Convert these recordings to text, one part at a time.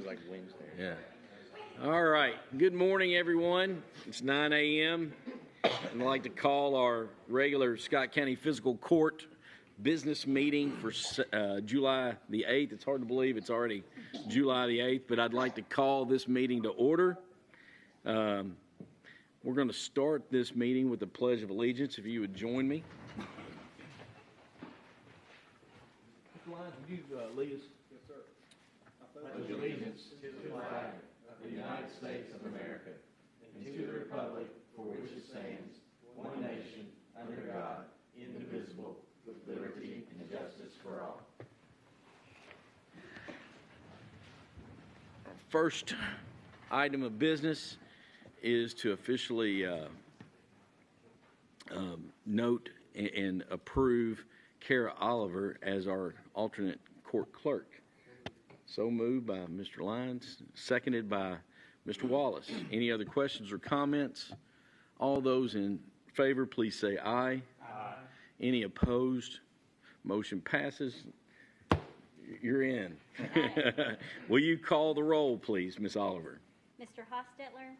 like Wednesday. Yeah. All right. Good morning, everyone. It's 9 a.m. I'd like to call our regular Scott County Fiscal Court business meeting for July the 8th. It's hard to believe it's already July the 8th, but I'd like to call this meeting to order. We're going to start this meeting with the Pledge of Allegiance. If you would join me. Mr. Lyons, would you lead us? Yes, sir. I pledge allegiance to the flag of the United States of America and to the republic for which it stands, one nation, under God, indivisible, with liberty and justice for all. Our first item of business is to officially note and approve Kara Oliver as our alternate court clerk. So moved by Mr. Lyons, seconded by Mr. Wallace. Any other questions or comments? All those in favor, please say aye. Aye. Any opposed? Motion passes. You're in. Will you call the roll, please, Ms. Oliver? Mr. Hostetler,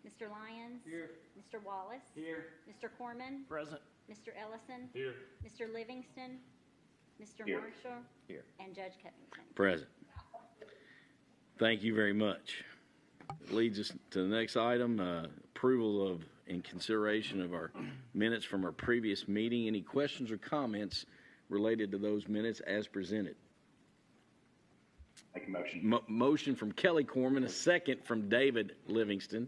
Mr. Lyons. Here. Mr. Wallace. Here. Mr. Corman. Present. Mr. Ellison. Here. Mr. Livingston. Mr. Here. Marshall. Here. And Judge Covington. Present. Thank you very much. It leads us to the next item, approval of and consideration of our minutes from our previous meeting. Any questions or comments related to those minutes as presented? Make a motion. Motion from Kelly Corman, a second from David Livingston.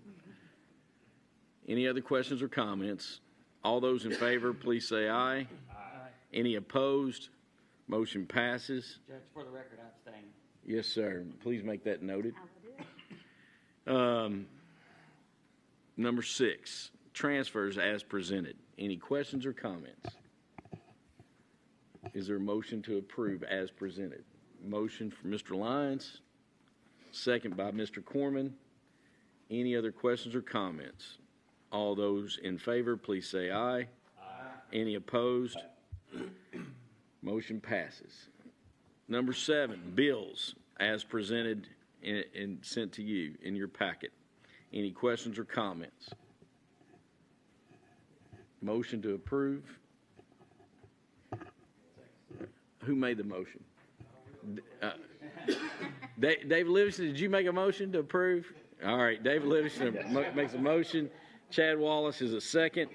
Any other questions or comments? All those in favor, please say aye. Aye. Any opposed? Motion passes. Judge, for the record, I abstain. Yes, sir. Please make that noted. I will do it. Number 6, transfers as presented. Any questions or comments? Is there a motion to approve as presented? Motion from Mr. Lyons, second by Mr. Corman. Any other questions or comments? All those in favor, please say aye. Aye. Any opposed? Motion passes. Number 7, bills as presented and sent to you in your packet. Any questions or comments? Motion to approve. Who made the motion? David Livingston, did you make a motion to approve? All right, David Livingston makes a motion. Chad Wallace is a second.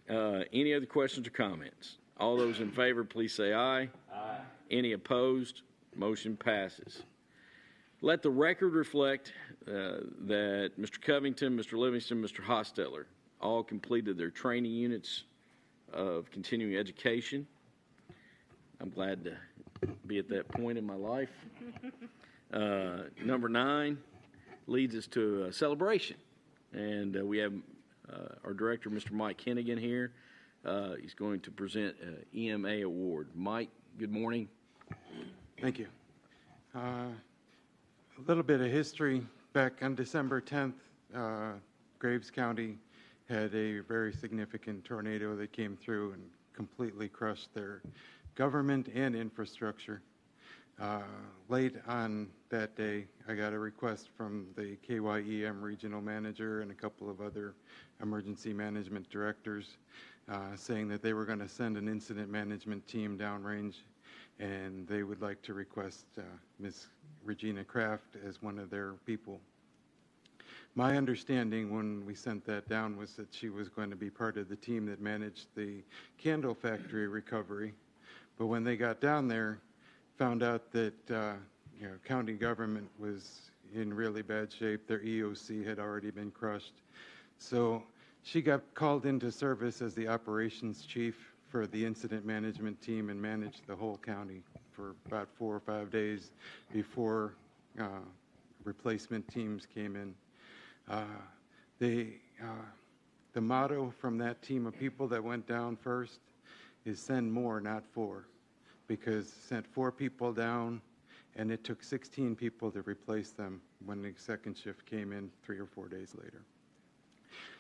Any other questions or comments? All those in favor, please say aye. Aye. Any opposed? Motion passes. Let the record reflect that Mr. Covington, Mr. Livingston, Mr. Hostetler all completed their training units of continuing education. I'm glad to be at that point in my life. Number 9 leads us to a celebration. And we have our director, Mr. Mike Hennigan, here. He's going to present an EMA award. Mike, good morning. Thank you. A little bit of history. Back on December 10th, Graves County had a very significant tornado that came through and completely crushed their government and infrastructure. Late on that day, I got a request from the KYEM regional manager and a couple of other emergency management directors saying that they were going to send an incident management team downrange, and they would like to request Ms. Regina Kraft as one of their people. My understanding when we sent that down was that she was going to be part of the team that managed the candle factory recovery. But when they got down there, found out that county government was in really bad shape. Their EOC had already been crushed. So she got called into service as the operations chief for the incident management team and managed the whole county for about 4 or 5 days before replacement teams came in. The motto from that team of people that went down first is send more, not 4, because sent 4 people down and it took 16 people to replace them when the second shift came in 3 or 4 days later.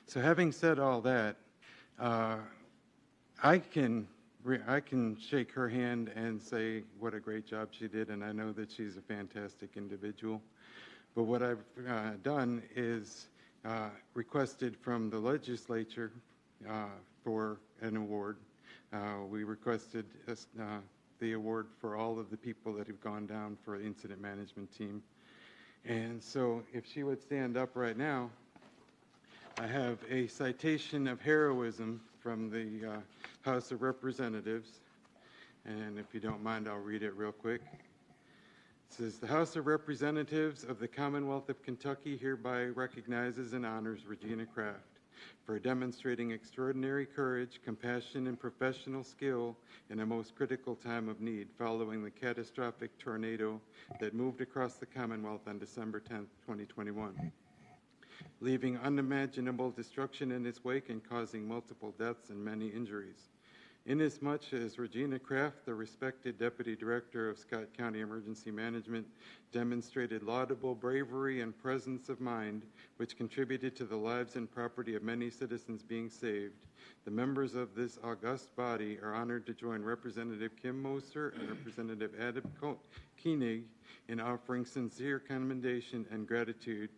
So having said all that, I can I can shake her hand and say what a great job she did, and I know that she's a fantastic individual. But what I've done is requested from the legislature for an award. We requested the award for all of the people that have gone down for the incident management team. And so if she would stand up right now, I have a citation of heroism from the House of Representatives. And if you don't mind, I'll read it real quick. It says, the House of Representatives of the Commonwealth of Kentucky hereby recognizes and honors Regina Kraft for demonstrating extraordinary courage, compassion, and professional skill in a most critical time of need following the catastrophic tornado that moved across the Commonwealth on December 10, 2021, leaving unimaginable destruction in its wake and causing multiple deaths and many injuries. Inasmuch as Regina Kraft, the respected Deputy Director of Scott County Emergency Management, demonstrated laudable bravery and presence of mind, which contributed to the lives and property of many citizens being saved, the members of this august body are honored to join Representative Kim Moser and Representative Adam Koenig in offering sincere commendation and gratitude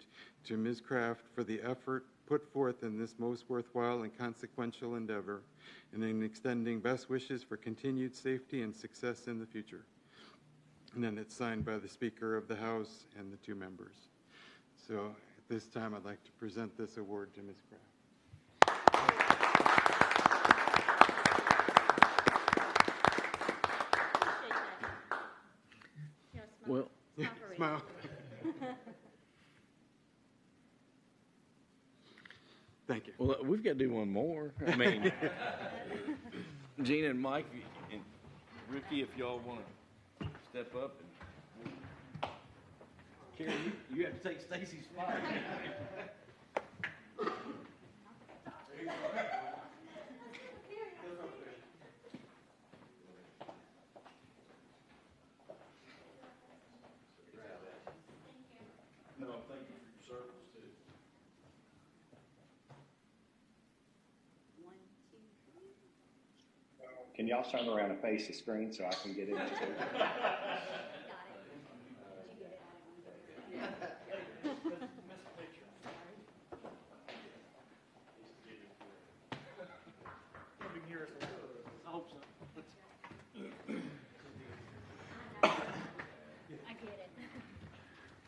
to Ms. Kraft for the effort put forth in this most worthwhile and consequential endeavor, and in extending best wishes for continued safety and success in the future. And then it's signed by the Speaker of the House and the two members. So at this time, I'd like to present this award to Ms. Kraft. Well, Smile. Thank you. well, we've got to do one more. I mean, Gina and Mike and Ricky, if y'all want to step up and Carrie, you have to take Stacy's spot. No, thank you for your service too. One, two, three. Can y'all turn around and face the screen so I can get it too? I get it.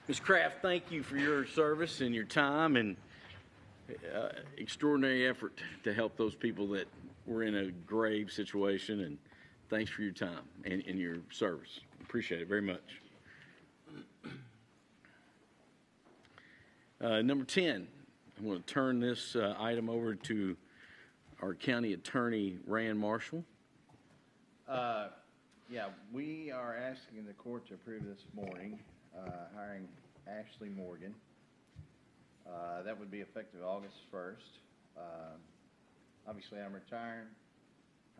Ms. Kraft, thank you for your service and your time and extraordinary effort to help those people that were in a grave situation. And thanks for your time and your service. Appreciate it very much. Number 10, I'm going to turn this item over to our county attorney, Rand Marshall. Yeah, we are asking the court to approve this morning, hiring Ashley Morgan. That would be effective August 1st. Obviously, I'm retiring.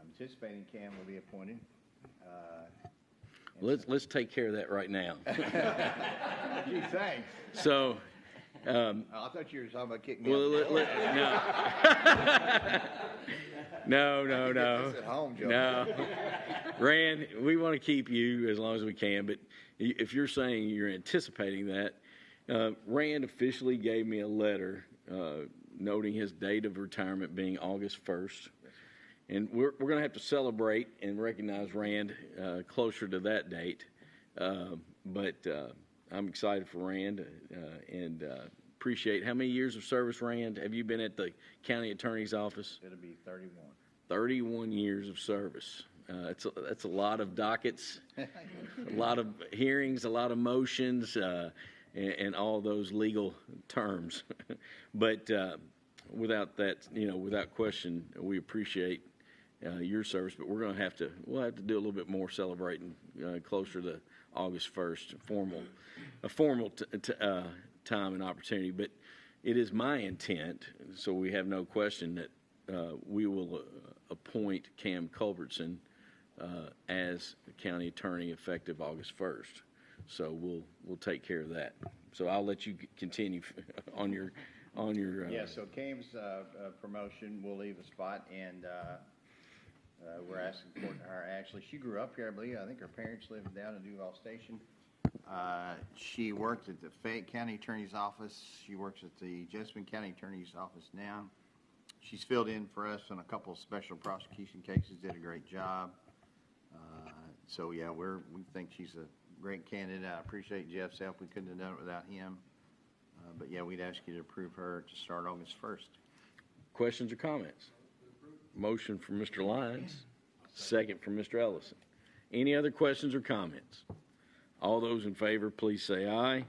I'm anticipating Cam will be appointed. Let's take care of that right now. Gee, thanks. So, I thought you were talking about kicking me well, out. no. This at home, Joe. No. Rand, we want to keep you as long as we can, but if you're saying you're anticipating that, Rand officially gave me a letter noting his date of retirement being August 1st. And we're going to have to celebrate and recognize Rand closer to that date. But I'm excited for Rand and appreciate. How many years of service, Rand, have you been at the county attorney's office? It'll be 31. 31 years of service. That's a lot of dockets, a lot of hearings, a lot of motions, and all those legal terms. But without that, without question, we appreciate your service. But we'll have to do a little bit more celebrating closer to August 1st, a formal time and opportunity. But it is my intent, so we have no question that we will appoint Cam Culbertson as county attorney effective August 1st. So we'll take care of that. So I'll let you continue on your. Yeah. So Cam's promotion will leave a spot, and We're asking for her to hire Ashley. She grew up here, I believe. I think her parents lived down in Duval Station. She worked at the Fayette County Attorney's Office. She works at the Jessamine County Attorney's Office now. She's filled in for us on a couple of special prosecution cases, did a great job. So, yeah, we think she's a great candidate. I appreciate Jeff's help. We couldn't have done it without him. But, yeah, we'd ask you to approve her to start August 1st. Questions or comments? Motion from Mr. Lyons, second from Mr. Ellison. Any other questions or comments? All those in favor, please say aye. Aye.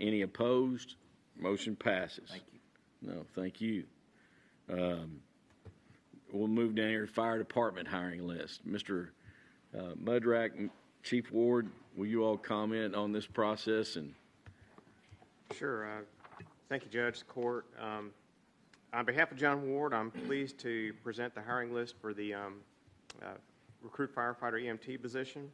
Any opposed? Motion passes. Thank you. No, thank you. We'll move down here to Fire Department hiring list. Mr. Mudrack, Chief Ward, will you all comment on this process? And Sure. Thank you, Judge, Court. On behalf of John Ward, I'm pleased to present the hiring list for the recruit firefighter EMT position.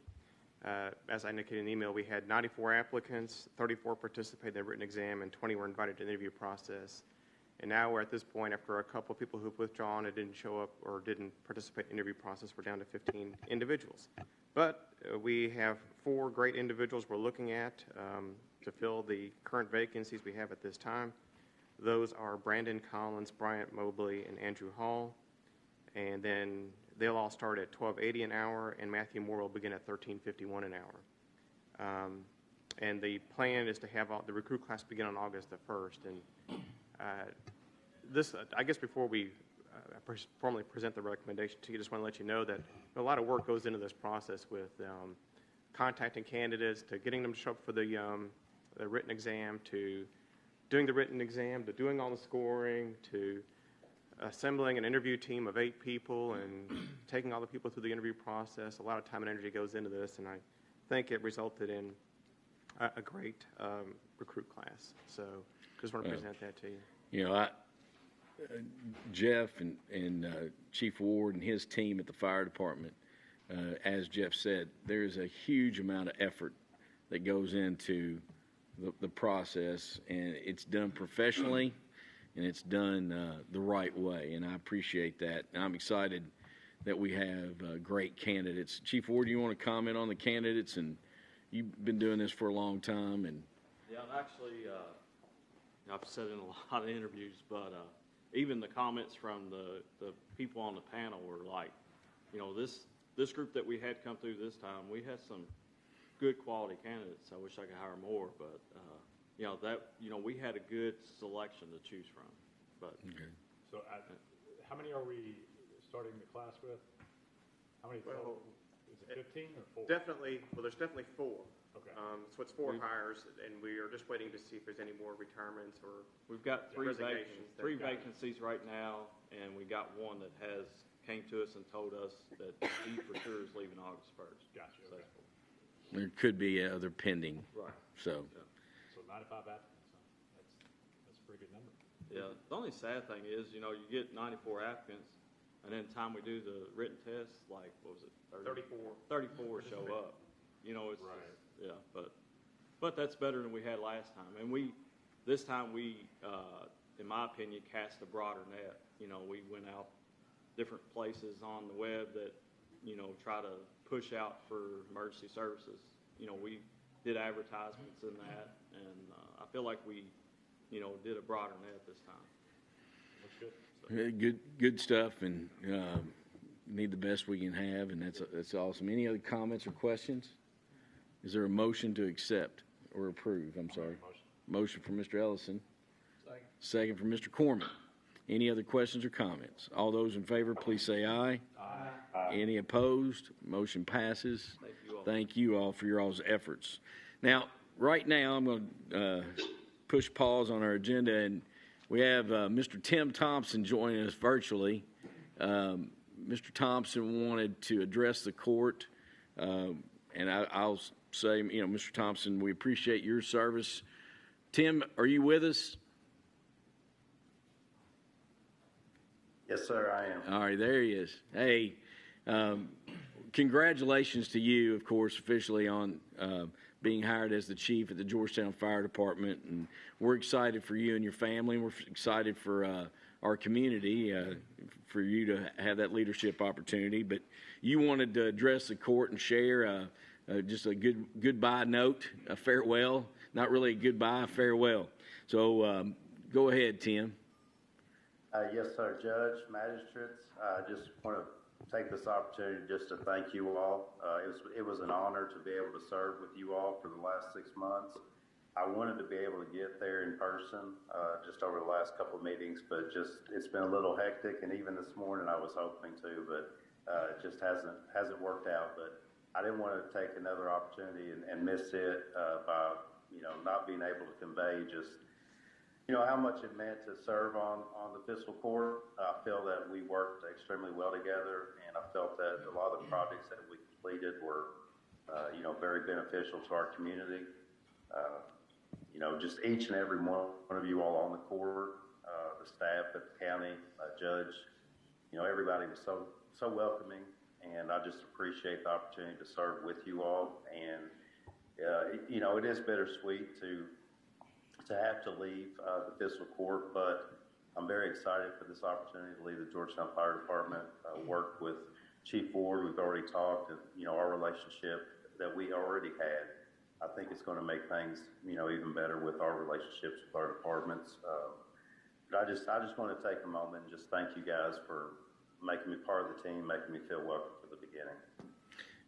As I indicated in the email, we had 94 applicants, 34 participated in the written exam, and 20 were invited to the interview process. And now we're at this point, after a couple of people who've withdrawn and didn't show up or didn't participate in the interview process, we're down to 15 individuals. But we have 4 great individuals we're looking at to fill the current vacancies we have at this time. Those are Brandon Collins, Bryant Mobley, and Andrew Hall. And then they'll all start at $12.80 an hour, and Matthew Moore will begin at $13.51 an hour. And the plan is to have the recruit class begin on August the 1st. And I guess before we formally present the recommendation to you, just want to let you know that a lot of work goes into this process with contacting candidates, to getting them to show up for the written exam, to doing the written exam, to doing all the scoring, to assembling an interview team of 8 people and taking all the people through the interview process. A lot of time and energy goes into this, and I think it resulted in a great recruit class. So just want to present that to you. you know, Jeff and Chief Ward and his team at the fire department, as Jeff said, there's a huge amount of effort that goes into the process, and it's done professionally, and it's done the right way, and I appreciate that. And I'm excited that we have great candidates. Chief Ward, do you want to comment on the candidates? And you've been doing this for a long time. And yeah, actually, I've said in a lot of interviews, but even the comments from the people on the panel were like, you know, this group that we had come through this time, we had some good quality candidates. I wish I could hire more, but we had a good selection to choose from. But okay. So, how many are we starting the class with? How many? Well, is it 15 or 4? Definitely. Well, there's definitely 4. Okay. So it's 4 hires, and we are just waiting to see if there's any more retirements or we've got three resignations. three vacancies right now, and we got one that came to us and told us that he for sure is leaving August 1st. Gotcha. Okay. There could be other pending. Right. So. Yeah. So 95 applicants. That's a pretty good number. Yeah. The only sad thing is, you get 94 applicants, and then time we do the written test, like, what was it? 34. 34 show up. It's right. Yeah, but that's better than we had last time. And this time we, in my opinion, cast a broader net. We went out different places on the web that, try to push out for emergency services. We did advertisements in that, and I feel like we, did a broader net this time. Looks good. Good stuff, and need the best we can have, and that's awesome. Any other comments or questions? Is there a motion to accept or approve? I'm sorry. Motion from Mr. Ellison. Second from Mr. Corman. Any other questions or comments? All those in favor, please say aye. Aye. Any opposed? Motion passes. Thank you all. Thank you all for your all's efforts. Now, right now, I'm going to push pause on our agenda, and we have Mr. Tim Thompson joining us virtually. Mr. Thompson wanted to address the court, and I'll say, Mr. Thompson, we appreciate your service. Tim, are you with us? Yes, sir, I am. All right, there he is. Hey, congratulations to you, of course, officially on being hired as the chief at the Georgetown Fire Department. And we're excited for you and your family. We're excited for our community, for you to have that leadership opportunity. But you wanted to address the court and share just a goodbye note, a farewell. Not really a goodbye, a farewell. So go ahead, Tim. Yes, sir, Judge, magistrates. I just want to take this opportunity just to thank you all. It was an honor to be able to serve with you all for the last 6 months. I wanted to be able to get there in person just over the last couple of meetings, but it's been a little hectic, and even this morning I was hoping to, but it just hasn't worked out. But I didn't want to take another opportunity and miss it by not being able to convey just how much it meant to serve on the fiscal court. I feel that we worked extremely well together, and I felt that a lot of the projects that we completed were very beneficial to our community. Just each and every one of you all on the court, the staff at the county, judge, everybody was so welcoming, and I just appreciate the opportunity to serve with you all. And it is bittersweet to have to leave the fiscal court, but I'm very excited for this opportunity to lead the Georgetown Fire Department, work with Chief Ward. We've already talked, and our relationship that we already had, I think it's going to make things even better with our relationships with our departments. But I just want to take a moment and just thank you guys for making me part of the team, making me feel welcome from the beginning.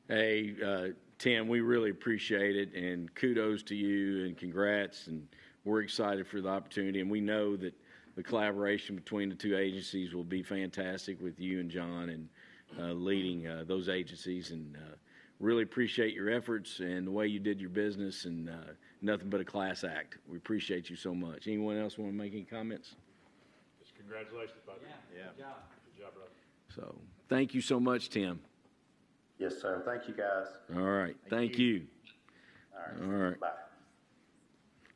Hey, Tim, we really appreciate it, and kudos to you, and congrats, and we're excited for the opportunity, and we know that the collaboration between the two agencies will be fantastic with you and John and leading those agencies, and really appreciate your efforts and the way you did your business, and nothing but a class act. We appreciate you so much. Anyone else want to make any comments? Just congratulations, buddy. Yeah. Good job, brother. So thank you so much, Tim. Yes, sir. Thank you, guys. All right. Thank you. All right. All right. Bye.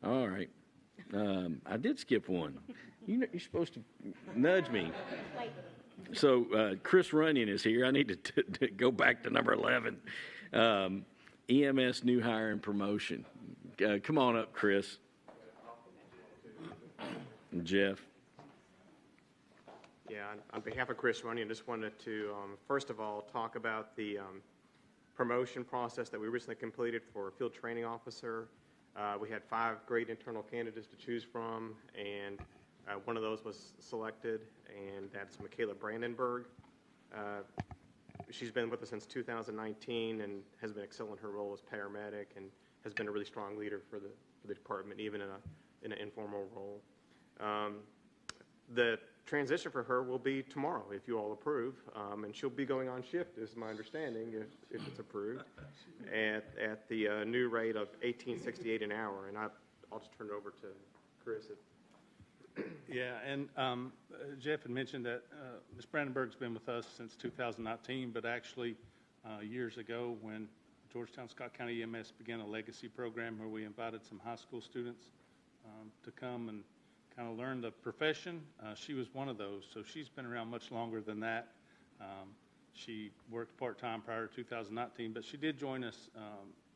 All right. I did skip one. You're supposed to nudge me. So Chris Runyon is here. I need to go back to number 11. EMS new hire and promotion. Come on up, Chris. And Jeff. Yeah, on behalf of Chris Runyon, just wanted to, first of all, talk about the promotion process that we recently completed for field training officer. We had 5 great internal candidates to choose from, and one of those was selected, and that's Michaela Brandenburg. She's been with us since 2019 and has been excelling in her role as paramedic, and has been a really strong leader for the department, even in an informal role. The transition for her will be tomorrow, if you all approve, and she'll be going on shift, is my understanding, if it's approved, at the new rate of $18.68 an hour. And I'll just turn it over to Chris. Yeah, and Jeff had mentioned that Ms. Brandenburg's been with us since 2019, but actually years ago when Georgetown Scott County EMS began a legacy program where we invited some high school students to come and kind of learn the profession. She was one of those, so she's been around much longer than that. She worked part-time prior to 2019, but she did join us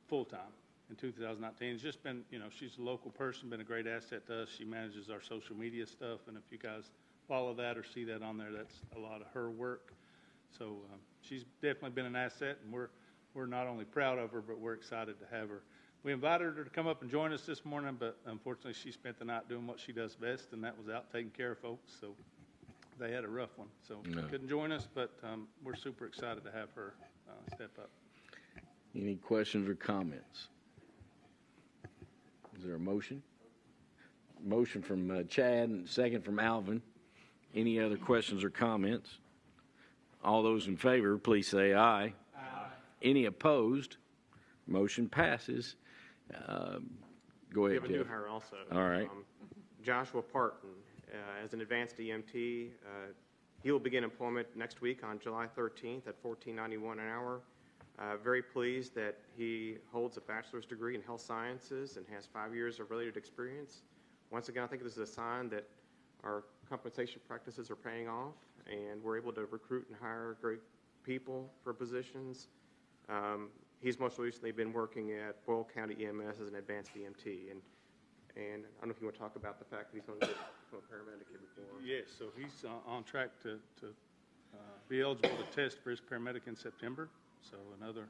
full-time in 2019. It's just been, she's a local person, been a great asset to us. She manages our social media stuff, and if you guys follow that or see that on there, that's a lot of her work. So she's definitely been an asset, and we're not only proud of her, but we're excited to have her. We invited her to come up and join us this morning, but unfortunately she spent the night doing what she does best, and that was out taking care of folks. So they had a rough one. So couldn't join us, but we're super excited to have her step up. Any questions or comments? Is there a motion? Motion from Chad and second from Alvin. Any other questions or comments? All those in favor, please say aye. Aye. Any opposed? Motion passes. Go ahead, We have a Jeff. new hire also. All right. Joshua Parton, as an advanced EMT. He will begin employment next week on July 13th at $14.91 an hour. Very pleased that he holds a bachelor's degree in health sciences and has 5 years of related experience. Once again, I think this is a sign that our compensation practices are paying off, and we're able to recruit and hire great people for positions. He's most recently been working at Boyle County EMS as an advanced EMT, and I don't know if you want to talk about the fact that he's going to become a paramedic here before. Yes, so he's on track to be eligible to test for his paramedic in September. So another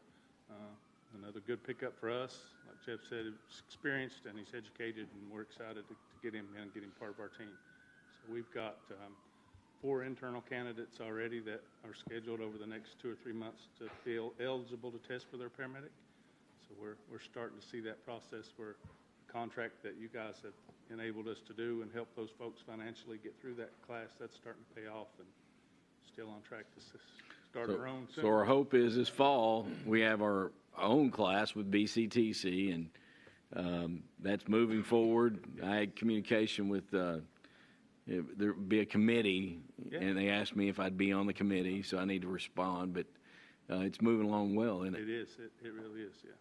good pickup for us. Like Jeff said, he's experienced and he's educated, and we're excited to get him in and get him part of our team. So we've got 4 internal candidates already that are scheduled over the next 2 or 3 months to be eligible to test for their paramedic. So we're starting to see that process where the contract that you guys have enabled us to do and help those folks financially get through that class, that's starting to pay off, and still on track to start our own soon. So our hope is this fall we have our own class with BCTC, and that's moving forward. I had communication with there would be a committee, and they asked me if I'd be on the committee, so I need to respond. But it's moving along well, isn't it? It is. It really is. Yeah.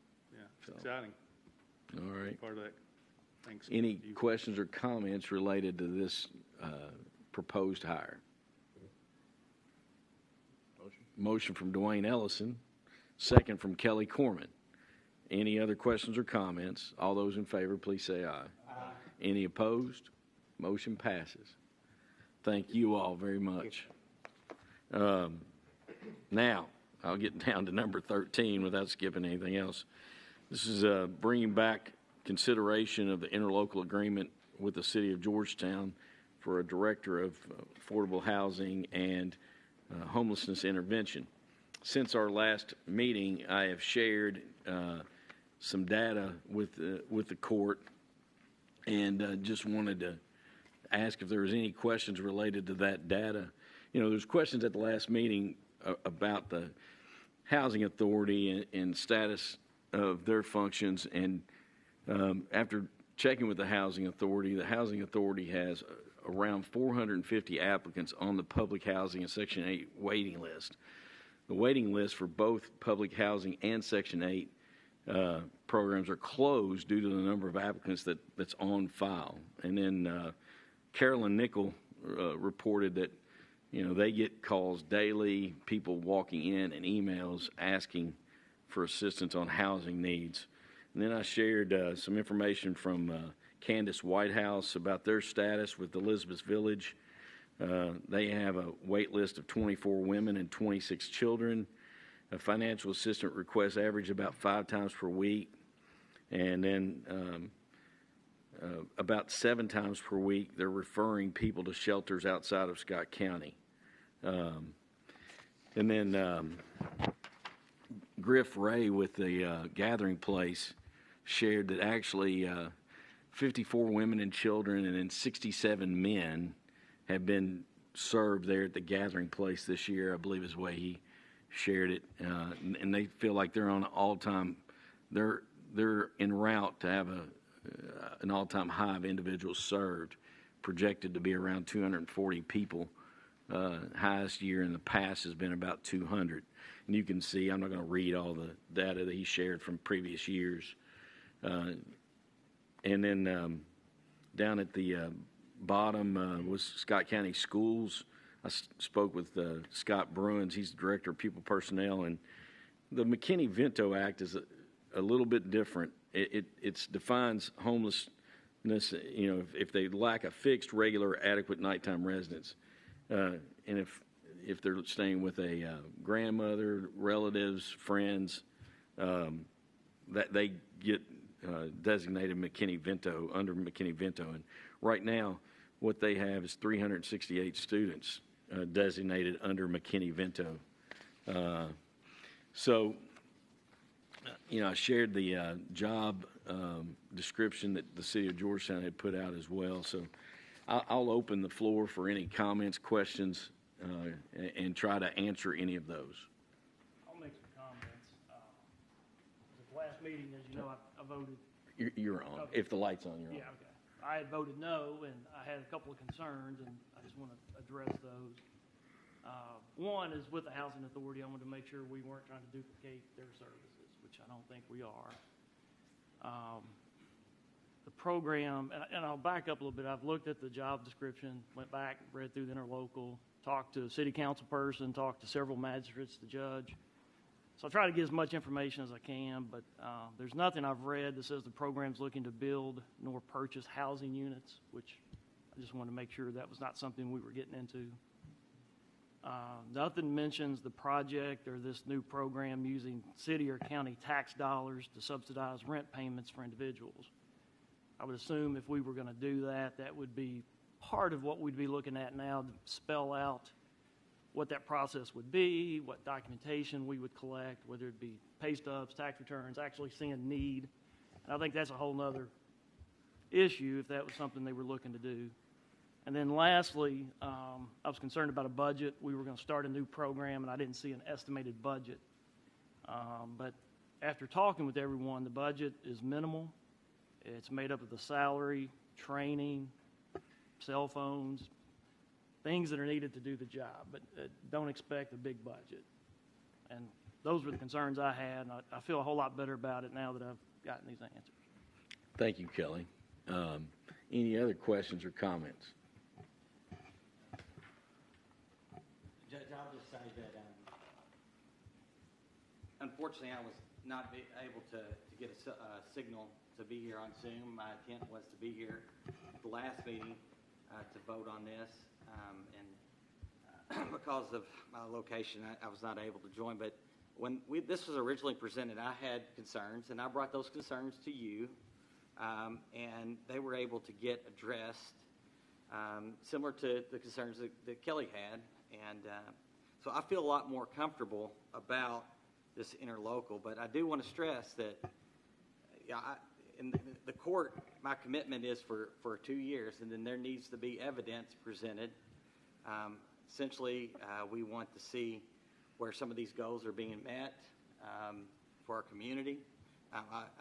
It's exciting. All right. Part of that. Thanks. Any questions or comments related to this proposed hire? Motion from Dwayne Ellison, second from Kelly Corman. Any other questions or comments? All those in favor, please say aye. Aye. Any opposed? Motion passes. Thank you all very much. Now, I'll get down to number 13 without skipping anything else. This is bringing back consideration of the interlocal agreement with the City of Georgetown for a director of affordable housing and homelessness intervention. Since our last meeting, I have shared some data with the court, and just wanted to ask if there was any questions related to that data. You know, there's questions at the last meeting about the housing authority and status of their functions, and after checking with the housing authority has around 450 applicants on the public housing and Section 8 waiting list. The waiting list for both public housing and Section 8 programs are closed due to the number of applicants that's on file. And then Carolyn Nickel reported that, you know, they get calls daily, people walking in, and emails asking for assistance on housing needs. And then I shared some information from Candace Whitehouse about their status with Elizabeth Village. They have a wait list of 24 women and 26 children. A financial assistance request average about 5 times per week. And then about 7 times per week, they're referring people to shelters outside of Scott County. And then Griff Ray with the Gathering Place shared that actually 54 women and children and then 67 men have been served there at the Gathering Place this year, I believe is the way he shared it. And they feel like they're on an all-time, they're en route to have an all-time high of individuals served, projected to be around 240 people. Highest year in the past has been about 200. And you can see, I'm not going to read all the data that he shared from previous years. And then down at the bottom was Scott County Schools. I spoke with Scott Bruins. He's the Director of Pupil Personnel. And the McKinney-Vento Act is a little bit different. It defines homelessness, you know, if they lack a fixed, regular, adequate nighttime residence. And if they're staying with a grandmother, relatives, friends, that they get designated McKinney-Vento, under McKinney-Vento. And right now, what they have is 368 students designated under McKinney-Vento. So, you know, I shared the job description that the City of Georgetown had put out as well. So I'll open the floor for any comments, questions, and try to answer any of those. I'll make some comments. At the last meeting, as you know, I voted. You're on. Okay. If the light's on, you're on. Yeah, okay. I had voted no, and I had a couple of concerns, and I just want to address those. One is with the Housing Authority. I wanted to make sure we weren't trying to duplicate their services, which I don't think we are. The program, and I'll back up a little bit. I've looked at the job description, went back, read through the interlocal, talked to a city council person, talked to several magistrates, the judge. So I try to get as much information as I can, but there's nothing I've read that says the program's looking to build nor purchase housing units, which I just wanted to make sure that was not something we were getting into. Nothing mentions the project or this new program using city or county tax dollars to subsidize rent payments for individuals. I would assume if we were going to do that, that would be part of what we'd be looking at now to spell out what that process would be, what documentation we would collect, whether it be pay stubs, tax returns, actually seeing need. And I think that's a whole nother issue if that was something they were looking to do. And then lastly, I was concerned about a budget. We were going to start a new program, and I didn't see an estimated budget. But after talking with everyone, the budget is minimal. It's made up of the salary, training, cell phones, things that are needed to do the job, but don't expect a big budget. And those were the concerns I had, and I feel a whole lot better about it now that I've gotten these answers. Thank you, Kelly. Any other questions or comments? Judge, I'll just say that unfortunately I was not able to get a signal to be here on Zoom. My intent was to be here at the last meeting to vote on this, and because of my location, I was not able to join. But when this was originally presented, I had concerns, and I brought those concerns to you, and they were able to get addressed, similar to the concerns that Kelly had. And so I feel a lot more comfortable about this interlocal. But I do want to stress that in the court, my commitment is for 2 years, and then there needs to be evidence presented. Essentially, we want to see where some of these goals are being met for our community.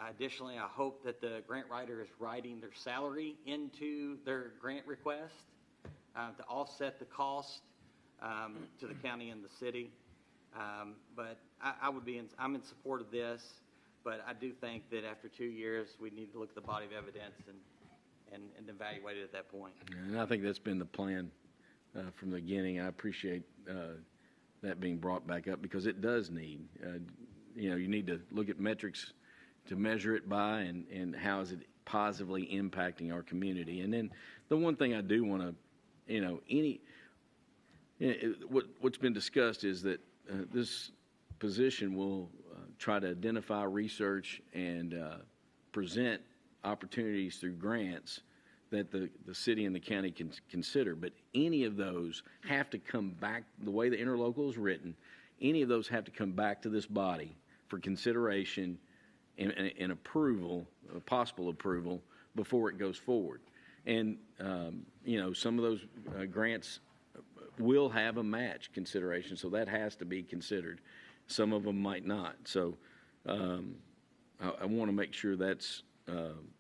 Additionally, I hope that the grant writer is writing their salary into their grant request to offset the cost to the county and the city. But I'm in support of this, but I do think that after 2 years, we need to look at the body of evidence and evaluate it at that point. And I think that's been the plan from the beginning. I appreciate that being brought back up because it does need, you need to look at metrics to measure it by and how is it positively impacting our community. And then the one thing I do want to, what's been discussed is that this position will try to identify, research, and present opportunities through grants that the city and the county can consider. But any of those have to come back, the way the interlocal is written, any of those have to come back to this body for consideration and approval, possible approval, before it goes forward. And, some of those grants will have a match consideration, so that has to be considered. Some of them might not. So I want to make sure that's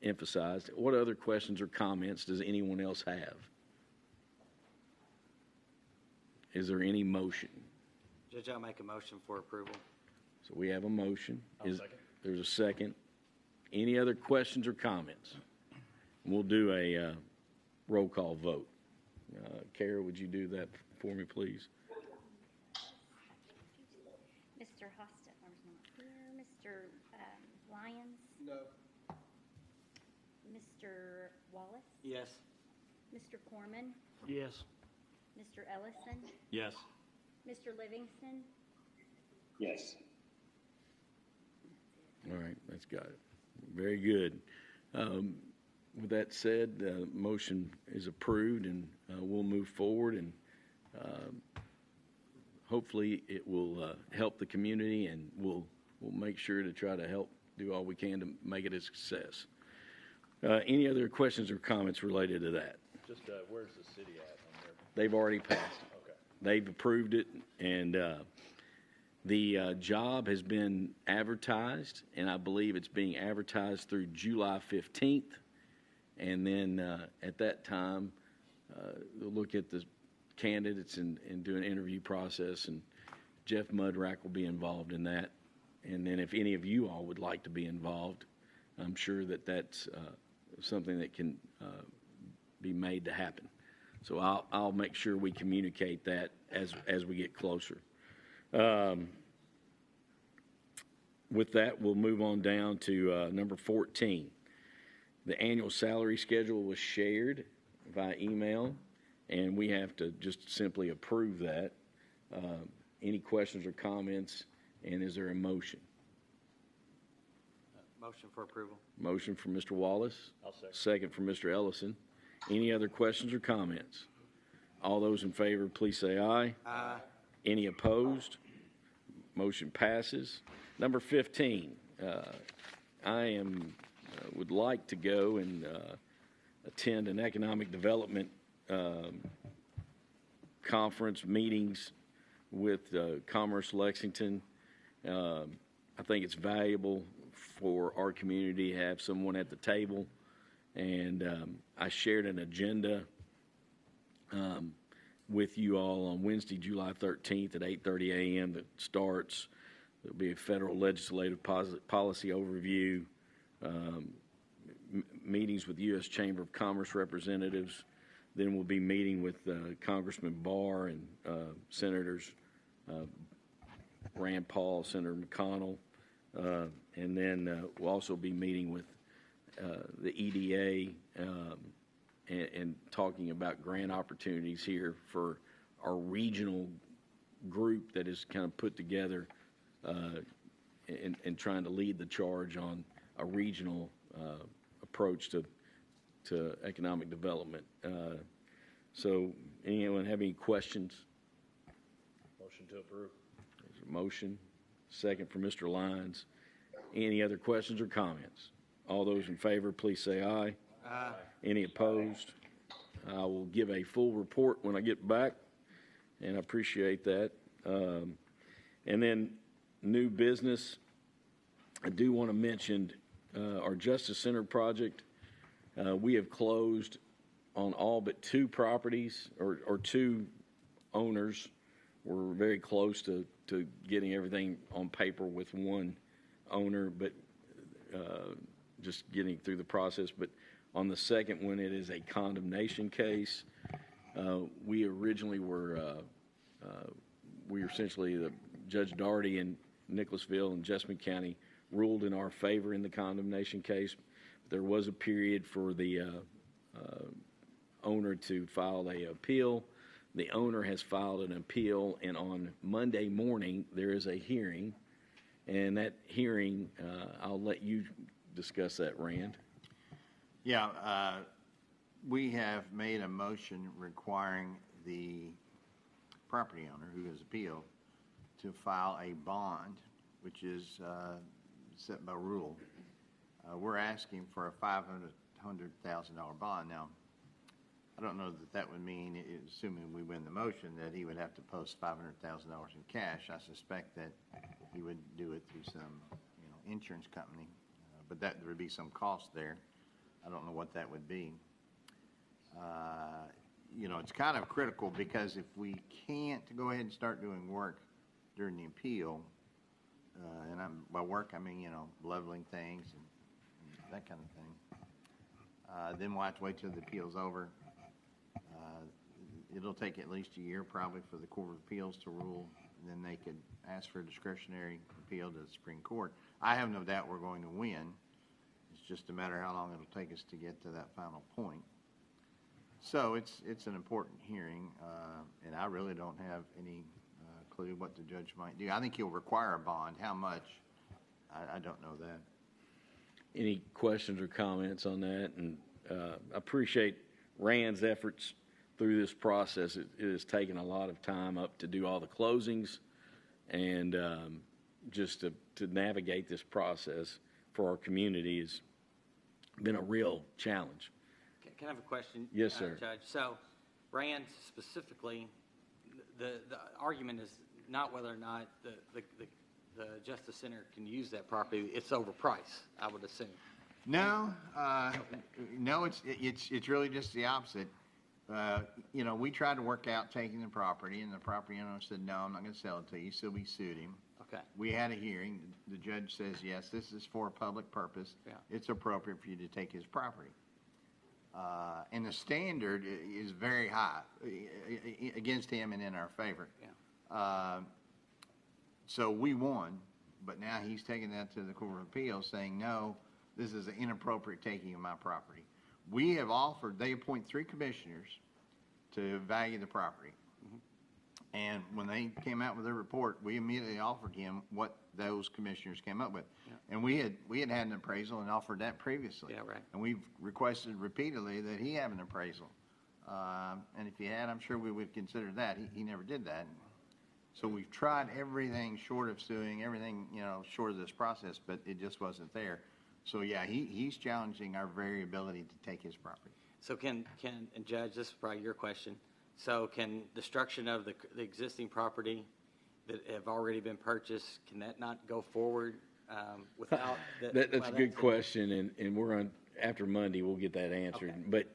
emphasized. What other questions or comments does anyone else have? Is there any motion? Judge, I'll make a motion for approval. So we have a motion. Second. There's a second. Any other questions or comments? We'll do a roll call vote. Kara, would you do that for me, please? Mr. Hostetler's not here. Mr. Lyons? No. Mr. Wallace? Yes. Mr. Corman? Yes. Mr. Ellison? Yes. Mr. Livingston? Yes. All right, that's got it. Very good. With that said, the motion is approved, and we'll move forward, and hopefully it will help the community, and we'll make sure to try to help do all we can to make it a success. Any other questions or comments related to that? Just where's the city at on there? They've already passed it. Okay. They've approved it, and the job has been advertised, and I believe it's being advertised through July 15th. And then at that time, they'll look at the candidates and do an interview process, and Jeff Mudrack will be involved in that. And then if any of you all would like to be involved, I'm sure that that's something that can be made to happen. So I'll make sure we communicate that as we get closer. With that, we'll move on down to number 14. The annual salary schedule was shared via email, and we have to just simply approve that. Any questions or comments? And is there a motion? Motion for approval. Motion from Mr. Wallace. I'll second. Second from Mr. Ellison. Any other questions or comments? All those in favor, please say aye. Aye. Any opposed? Motion passes. Number 15, I would like to go and attend an economic development conference meetings with Commerce Lexington. I think it's valuable for our community to have someone at the table, and I shared an agenda with you all on Wednesday, July 13th at 8:30 a.m. that starts. There'll be a federal legislative policy overview, meetings with U.S. Chamber of Commerce representatives. Then we'll be meeting with Congressman Barr and Senators Rand Paul, Senator McConnell, and then we'll also be meeting with the EDA and talking about grant opportunities here for our regional group that is kind of put together and trying to lead the charge on a regional approach to economic development. So anyone have any questions? Motion to approve. There's a motion. Second from Mr. Lyons. Any other questions or comments? All those in favor, please say aye. Aye. Any opposed? I will give a full report when I get back, and I appreciate that. And then new business, I do want to mention our Justice Center project. We have closed on all but two properties or two owners. We're very close to getting everything on paper with one owner, but just getting through the process. But on the second one, it is a condemnation case. We originally were essentially, Judge Daugherty in Nicholasville and Jessamine County ruled in our favor in the condemnation case. There was a period for the owner to file an appeal. The owner has filed an appeal, and on Monday morning there is a hearing. And that hearing, I'll let you discuss that, Rand. Yeah, we have made a motion requiring the property owner who has appealed to file a bond, which is set by rule. We're asking for a $500,000 bond. Now, I don't know that would mean, assuming we win the motion, that he would have to post $500,000 in cash. I suspect that he would do it through some, insurance company, but there would be some cost there. I don't know what that would be. It's kind of critical because if we can't go ahead and start doing work during the appeal, and by work I mean leveling things and that kind of thing, then we'll have to wait till the appeal's over. It'll take at least a year probably for the Court of Appeals to rule, and then they could ask for a discretionary appeal to the Supreme Court. I have no doubt we're going to win. It's just a matter of how long it'll take us to get to that final point. So it's an important hearing, and I really don't have any clue what the judge might do. I think he'll require a bond. How much? I don't know that. Any questions or comments on that? And I appreciate Rand's efforts through this process. It has taken a lot of time up to do all the closings and just to navigate this process for our community has been a real challenge. Can I have a question? Yes, sir. Judge. So, Rand specifically, the argument is not whether or not the Justice Center can use that property. It's overpriced, I would assume. No, it's really just the opposite. We tried to work out taking the property, and the property owner said, no, I'm not going to sell it to you, so we sued him. Okay. We had a hearing. The judge says, yes, this is for a public purpose. Yeah. It's appropriate for you to take his property. And the standard is very high against him and in our favor. Yeah. So we won, but now he's taking that to the Court of Appeals saying, no, this is an inappropriate taking of my property. We have offered, they appoint 3 commissioners to value the property. And when they came out with their report, we immediately offered him what those commissioners came up with. Yeah. And we had an appraisal and offered that previously. Yeah, right. And we've requested repeatedly that he have an appraisal. And if he had, I'm sure we would consider that. He never did that. So we've tried everything short of suing, everything, short of this process, but it just wasn't there. So yeah, he's challenging our very ability to take his property. So and Judge, this is probably your question. So can destruction of the existing property that have already been purchased, can that not go forward without? That's a good question, and we're on, after Monday, we'll get that answered. Okay. But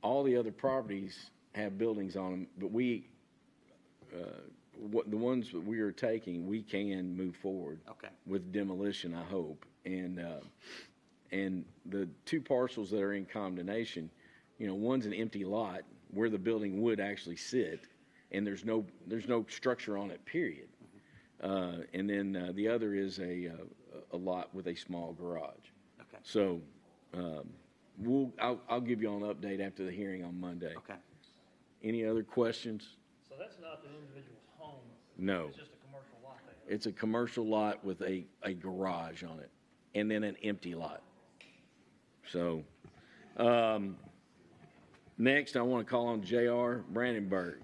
all the other properties have buildings on them, but the ones that we are taking, we can move forward. Okay. With demolition, I hope. And the two parcels that are in condemnation, one's an empty lot where the building would actually sit, and there's no structure on it, period. And then the other is a lot with a small garage. Okay. So I'll give you an update after the hearing on Monday. Okay. Any other questions? So that's not the individual's home? No. It's just a commercial lot there? It's a commercial lot with a garage on it, and then an empty lot. So, next I want to call on J.R. Brandenburg,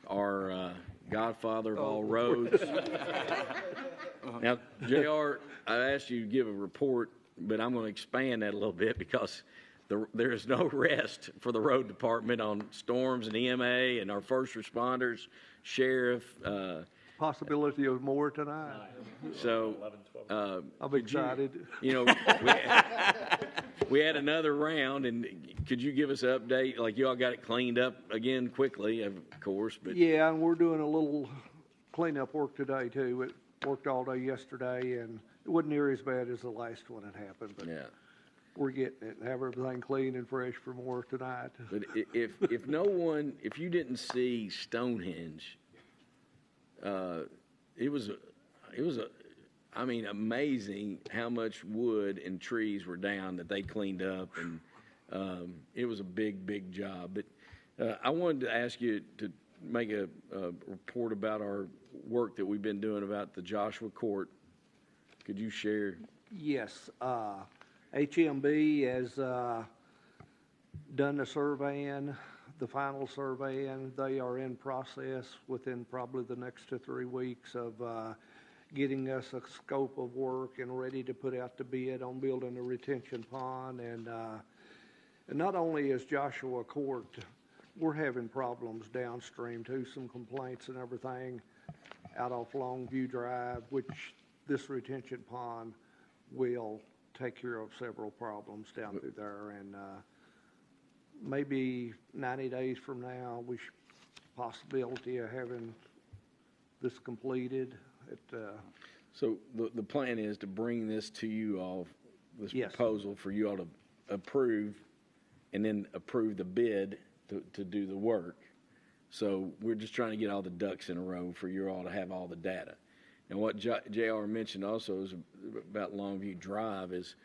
our godfather of all roads. Now, J.R., I asked you to give a report, but I'm going to expand that a little bit because there is no rest for the road department on storms and EMA and our first responders, sheriff. Possibility of more tonight. So, I'm excited. We had another round, and could you give us an update? Like, you all got it cleaned up again quickly, of course. But Yeah, and we're doing a little cleanup work today too. It worked all day yesterday, and it wasn't near as bad as the last one that happened. But yeah. we're getting it and have everything clean and fresh for more tonight. But if you didn't see Stonehenge, it was amazing how much wood and trees were down that they cleaned up, and it was a big job. But I wanted to ask you to make a report about our work that we've been doing about the Joshua Court. Could you share? Yes, HMB has done the surveying, the final surveying. They are in process within probably the next 2 or 3 weeks of getting us a scope of work and ready to put out the bid on building a retention pond. And not only is Joshua Court, we're having problems downstream too, some complaints and everything out off Longview Drive, which this retention pond will take care of several problems down through there. And maybe 90 days from now, we should possibility of having this completed. So the plan is to bring this to you all, this Yes. proposal for you all to approve, and then approve the bid to do the work. So we're just trying to get all the ducks in a row for you all to have all the data. And what JR mentioned also is about Longview Drive is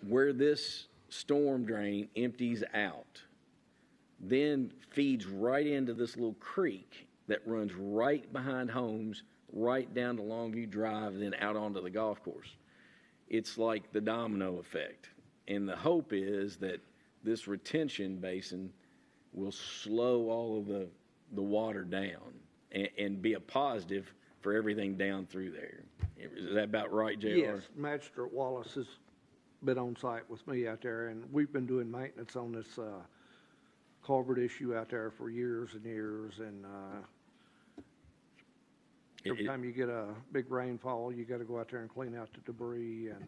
where this storm drain empties out, then feeds right into this little creek that runs right behind homes, right down to Longview Drive, and then out onto the golf course. It's like the domino effect. And the hope is that this retention basin will slow all of the water down and be a positive for everything down through there. Is that about right, JR? Yes, Magistrate Wallace has been on site with me out there, and we've been doing maintenance on this culvert issue out there for years and years. And every time you get a big rainfall, you got to go out there and clean out the debris. And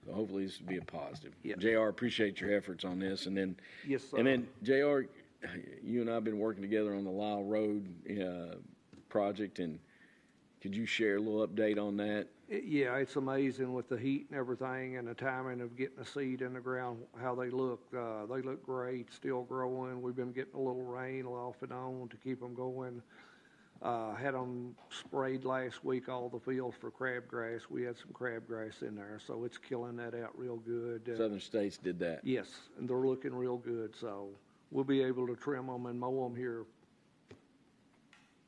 so hopefully this will be a positive. Yes. JR, appreciate your efforts on this. And then, yes, sir. And then JR, you and I have been working together on the Lyle Road project, and could you share a little update on that? Yeah, it's amazing with the heat and everything and the timing of getting the seed in the ground, how they look. They look great, still growing. We've been getting a little rain off and on to keep them going. Had them sprayed last week, all the fields for crabgrass. We had some crabgrass in there, so it's killing that out real good. Southern States did that. Yes, and they're looking real good, so we'll be able to trim them and mow them here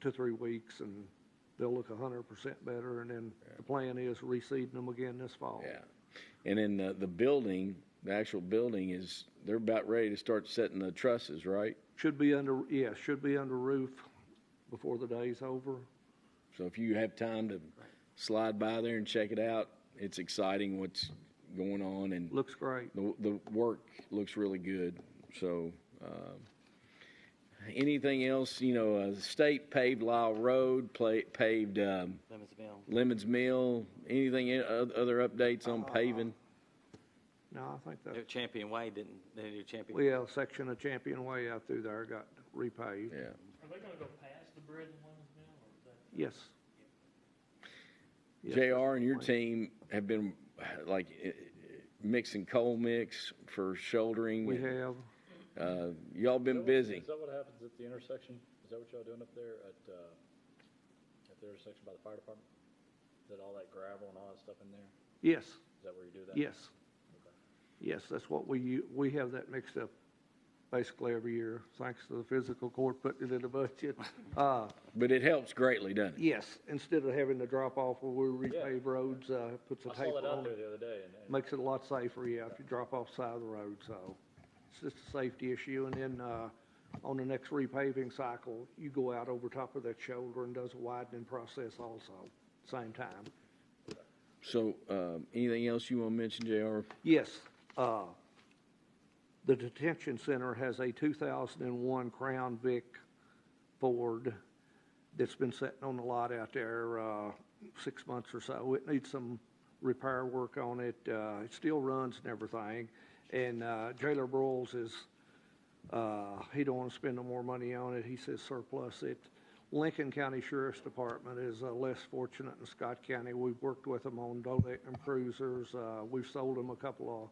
to 3 weeks, and they'll look 100% better. And then the plan is reseeding them again this fall. Yeah. And then the building, the actual building they're about ready to start setting the trusses, right? Should be under roof before the day's over. So if you have time to slide by there and check it out, it's exciting what's going on, and Looks great. the work looks really good. So anything else? The state paved Lyle Road, paved Lemons Mill. Anything other updates on paving? No, I think that's, Champion Way didn't, they didn't do Champion. well, a section of Champion Way out through there got repaved. Yeah. Are they gonna go past the bridge in Lemons Mill, or is that? Yes. Yes, JR that's and the your plan. team have been mixing coal mix for shouldering. We have. Y'all been busy. Is that what happens at the intersection? Is that what y'all doing up there at the intersection by the fire department? Is that all that gravel and all that stuff in there? Yes. Is that where you do that? Yes. Okay. Yes, that's what we have that mixed up basically every year, thanks to the fiscal court putting it in the budget. But it helps greatly, doesn't it? Yes, instead of having to drop off where we repave roads, puts a I saw tape that out on there it. the other day. And Makes it a lot safer, yeah, if you drop off side of the road, so it's just a safety issue. And then, on the next repaving cycle, you go out over top of that shoulder and does a widening process also, same time. So anything else you want to mention, JR? Yes, the detention center has a 2001 Crown Vic Ford that's been sitting on the lot out there 6 months or so. It needs some repair work on it. It still runs and everything. And Jailer Broyles is, he don't want to spend no more money on it. He says surplus it. Lincoln County Sheriff's Department is less fortunate than Scott County. We've worked with them on donating them cruisers. We've sold them a couple of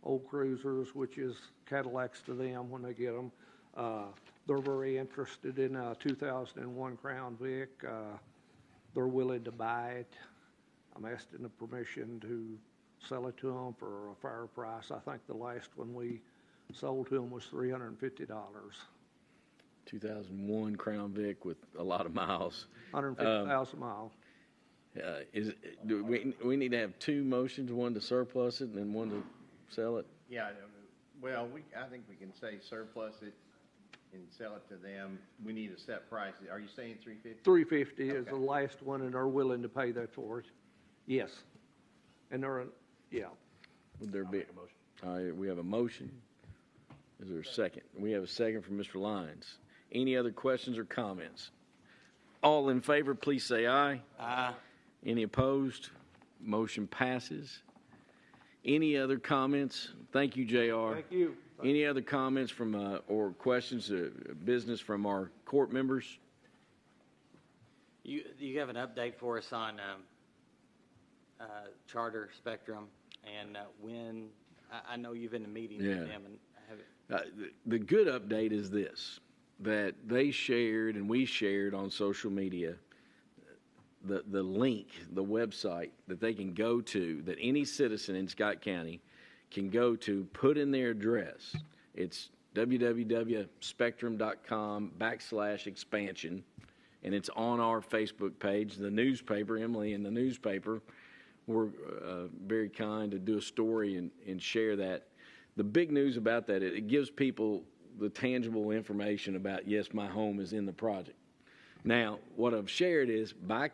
old cruisers, which is Cadillacs to them when they get them. They're very interested in a 2001 Crown Vic. They're willing to buy it. I'm asking the permission to sell it to them for a fair price. I think the last one we sold to them was $350. 2001 Crown Vic with a lot of miles. 150,000 miles. Do we need to have two motions, one to surplus it and then one to sell it? Yeah, well, I think we can say surplus it and sell it to them. We need a set price. Are you saying 350? 350 is Okay. the last one, and they're willing to pay that for it. Yes. And they're, yeah. Would there be? All right, we have a motion. Is there a second? We have a second from Mr. Lyons. Any other questions or comments? All in favor, please say aye. Aye. Any opposed? Motion passes. Any other comments? Thank you, JR. Thank you. Any other comments from or questions, business from our court members? You have an update for us on Charter Spectrum and when, I know you've been in meetings Yeah. with them and have The good update is this, that they shared and we shared on social media the link, the website that they can go to, that any citizen in Scott County can go to, put in their address. It's www.spectrum.com/expansion, and it's on our Facebook page. The newspaper, Emily and the newspaper, were very kind to do a story and share that. The big news about that, it gives people the tangible information about, yes, my home is in the project. Now, what I've shared is by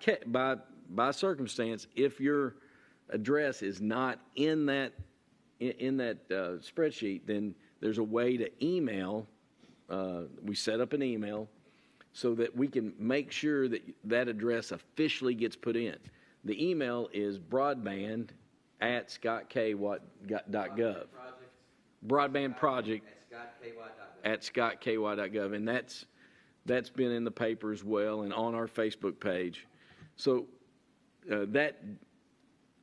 circumstance, if your address is not in that spreadsheet, then there's a way to email. We set up an email so that we can make sure that that address officially gets put in. The email is broadband@scottky.gov. Broadband project at scottky.gov, and that's been in the paper as well and on our Facebook page. So that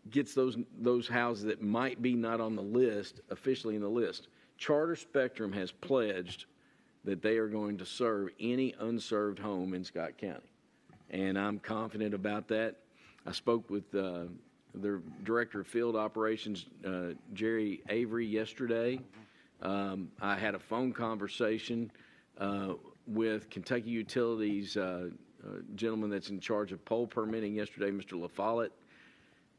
gets those houses that might be not on the list, officially in the list. Charter Spectrum has pledged that they are going to serve any unserved home in Scott County, and I'm confident about that. I spoke with their Director of Field Operations, Jerry Avery, yesterday. I had a phone conversation with Kentucky Utilities gentleman that's in charge of pole permitting yesterday, Mr. LaFollette.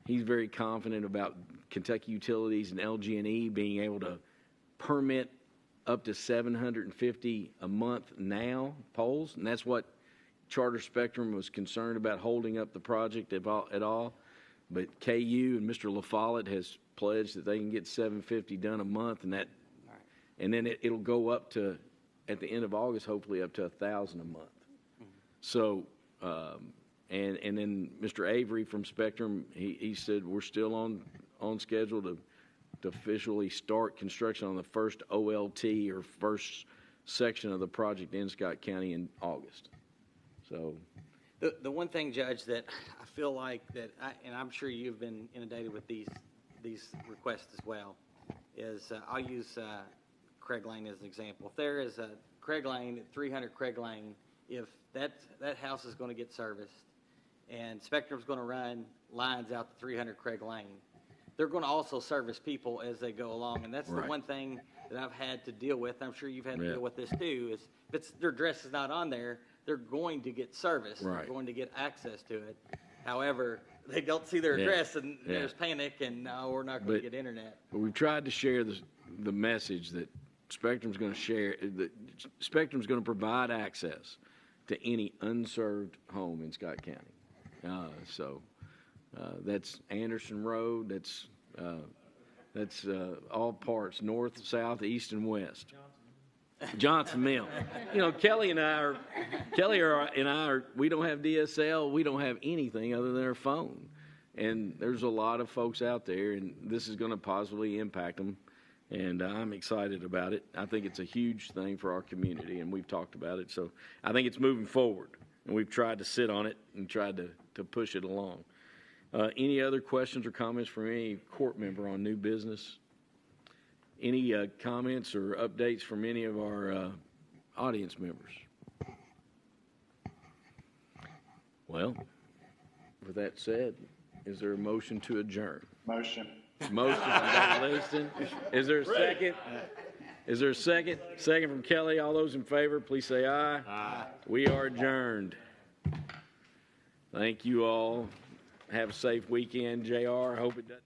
He's very confident about Kentucky Utilities and LG&E being able to permit up to 750 a month now, poles, and that's what Charter Spectrum was concerned about holding up the project at all. But KU and Mr. LaFollette has pledged that they can get 750 done a month, and then it'll go up to, at the end of August, hopefully up to 1,000 a month. So, and then Mr. Avery from Spectrum, he said we're still on schedule to officially start construction on the first OLT or first section of the project in Scott County in August. So, the one thing, Judge, that I feel like that, and I'm sure you've been inundated with these requests as well, is I'll use Craig Lane as an example. If there is a Craig Lane at 300 Craig Lane, if that house is going to get serviced and Spectrum's going to run lines out to 300 Craig Lane, they're going to also service people as they go along. And that's the one thing that I've had to deal with. I'm sure you've had to deal with this too, is if their address is not on there, they're going to get service. They're going to get access to it. However, they don't see their address and there's panic and no, we're not going to get internet. But we've tried to share the message that Spectrum's going to share, that Spectrum's going to provide access to any unserved home in Scott County. That's Anderson Road. That's all parts, north, south, east, and west. Johnson Mill. You know, Kelly and I are, we don't have DSL. We don't have anything other than our phone. And there's a lot of folks out there, and this is going to positively impact them. And I'm excited about it. I think it's a huge thing for our community, and we've talked about it. So I think it's moving forward, and we've tried to sit on it and tried to push it along. Any other questions or comments from any court member on new business? Any comments or updates from any of our audience members? Well, with that said, is there a motion to adjourn? Motion. Motion from Dr. Livingston. Is there a second? Is there a second? Second from Kelly. All those in favor, please say aye. Aye. We are adjourned. Thank you all. Have a safe weekend, JR. I hope it doesn't